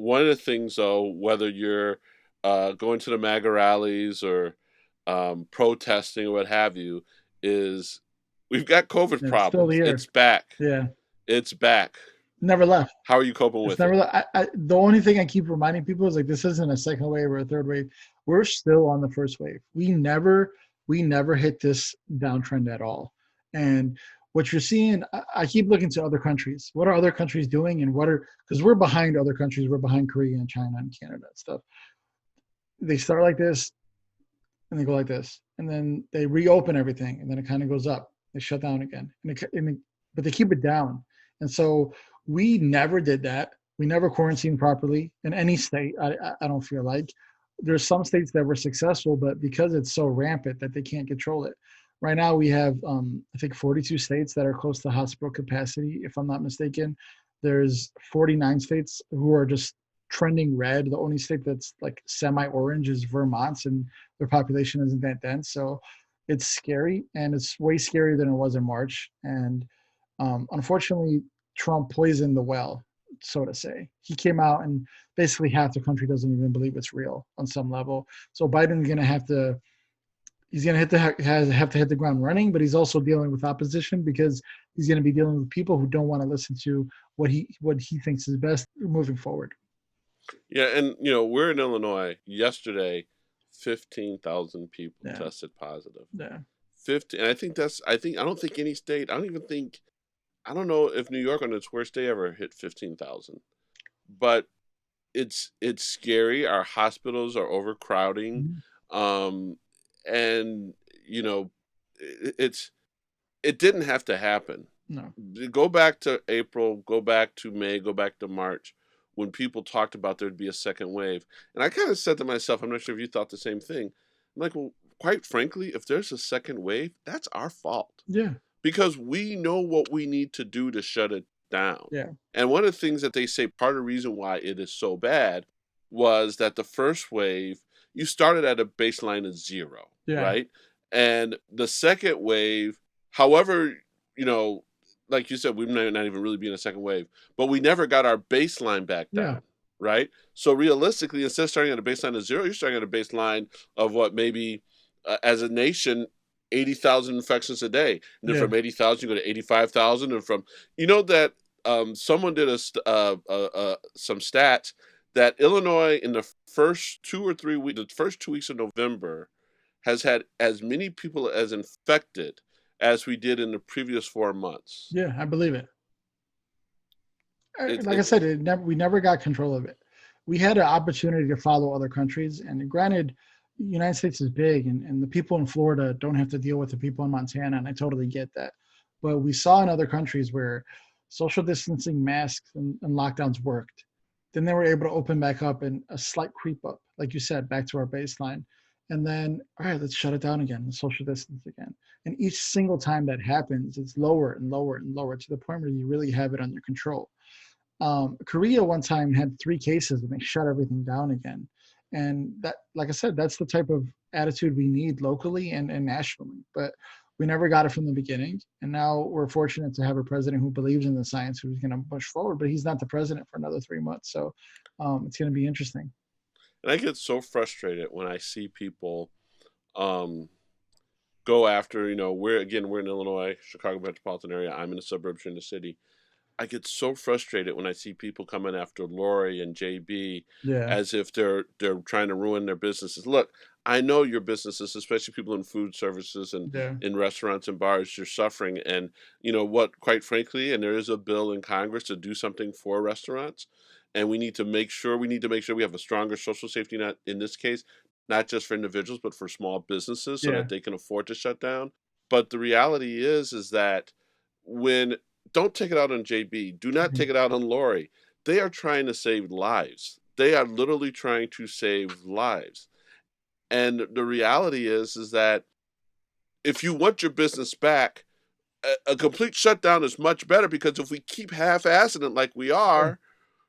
one of the things, though, whether you're going to the MAGA rallies or protesting or what have you, is we've got COVID Yeah, it's still problems. here. It's back. Yeah, It's back. never left. How are you coping It's with it? never. The only thing I keep reminding people is like this isn't a second wave or a third wave. We're still on the first wave. We never hit this downtrend at all. And what you're seeing, I keep looking to other countries. What are other countries doing, and what are because we're behind other countries. We're behind Korea and China and Canada and stuff. They start like this and they go like this, and then they reopen everything, and then it kind of goes up. They shut down again, but they keep it down. And so we never did that. We never quarantined properly in any state. I don't feel like there's some states that were successful, but because it's so rampant that they can't control it. Right now we have I think 42 states that are close to hospital capacity, if I'm not mistaken. There's 49 states who are just trending red. The only state that's like semi-orange is Vermont, and their population isn't that dense. So it's scary, and it's way scarier than it was in March. And unfortunately, Trump poisoned the well, so to say. He came out and basically half the country doesn't even believe it's real on some level. So Biden's going to have to. He's going to have to hit the ground running, but he's also dealing with opposition because he's going to be dealing with people who don't want to listen to what he thinks is best moving forward. Yeah, and we're in Illinois. Yesterday, 15,000 people Yeah, tested positive. yeah, 50, and I don't think any state. I don't know if New York on its worst day ever hit 15,000. But it's scary. Our hospitals are overcrowding. mhm. Um and you know it's it didn't have to happen. No, Go back to April, go back to May, go back to March, when people talked about there'd be a second wave. And I kind of said to myself, I'm not sure if you thought the same thing. I'm like, well, quite frankly, if there's a second wave, that's our fault yeah, because we know what we need to do to shut it down. yeah, And one of the things that they say part of the reason why it is so bad was that the first wave, you started at a baseline of zero, yeah, right? And the second wave, however, you know, like you said, we may not even really be in a second wave, but we never got our baseline back yeah, down, right? So realistically, instead of starting at a baseline of zero, you're starting at a baseline of what maybe as a nation 80,000 infections a day, and then yeah. from 80,000 you go to 85,000, and from that someone did some stats that Illinois in the first 2 or 3 weeks, the first 2 weeks of November, has had as many people as infected as we did in the previous 4 months. Yeah, I believe it. It, Like I it said, we never got control of it. We had an opportunity to follow other countries, and granted, the United States is big, and the people in Florida don't have to deal with the people in Montana, and I totally get that. But we saw in other countries where social distancing, masks, and lockdowns worked. Then they were able to open back up and a slight creep up, like you said, back to our baseline. And then, all right, let's shut it down again, social distance again. And each single time that happens, it's lower and lower and lower to the point where you really have it under control. Korea one time had 3 cases and they shut everything down again. And that, like I said, that's the type of attitude we need locally and nationally. But we never got it from the beginning. And now we're fortunate to have a president who believes in the science, who's going to push forward, but he's not the president for another 3 months. So it's going to be interesting. and I get so frustrated when I see people um, go after. We're in Illinois, Chicago metropolitan area. I'm in the suburbs here in the city. I get so frustrated when I see people coming after Lori and JB Yeah. as if they're trying to ruin their businesses. Look, I know your businesses, especially people in food services and Yeah. in restaurants and bars, you're suffering. And you know what, quite frankly, and there is a bill in Congress to do something for restaurants. And we need to make sure we have a stronger social safety net in this case, not just for individuals, but for small businesses so Yeah. that they can afford to shut down. But the reality is that when don't take it out on JB. Do not Mhm. take it out on Lori. They are trying to save lives. They are literally trying to save lives. And the reality is that if you want your business back, a complete shutdown is much better because if we keep half-assing it like we Yeah. are,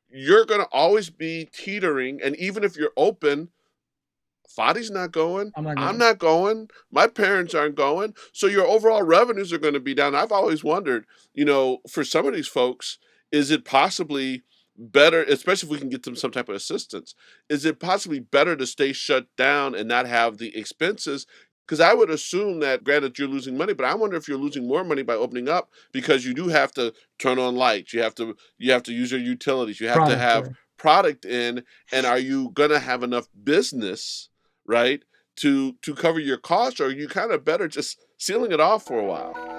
you're going to always be teetering. And even if you're open, Fadi's not going. I'm not I'm going. not going. My parents aren't going. So your overall revenues are going to be down. I've always wondered, for some of these folks, is it possibly better, especially if we can get them some type of assistance, is it possibly better to stay shut down and not have the expenses? Because I would assume that, granted, you're losing money, but I wonder if you're losing more money by opening up because you do have to turn on lights, you have to use your utilities, you have to Product, have right? product in, and are you gonna have enough business, right, to cover your costs, or are you kind of better just sealing it off for a while?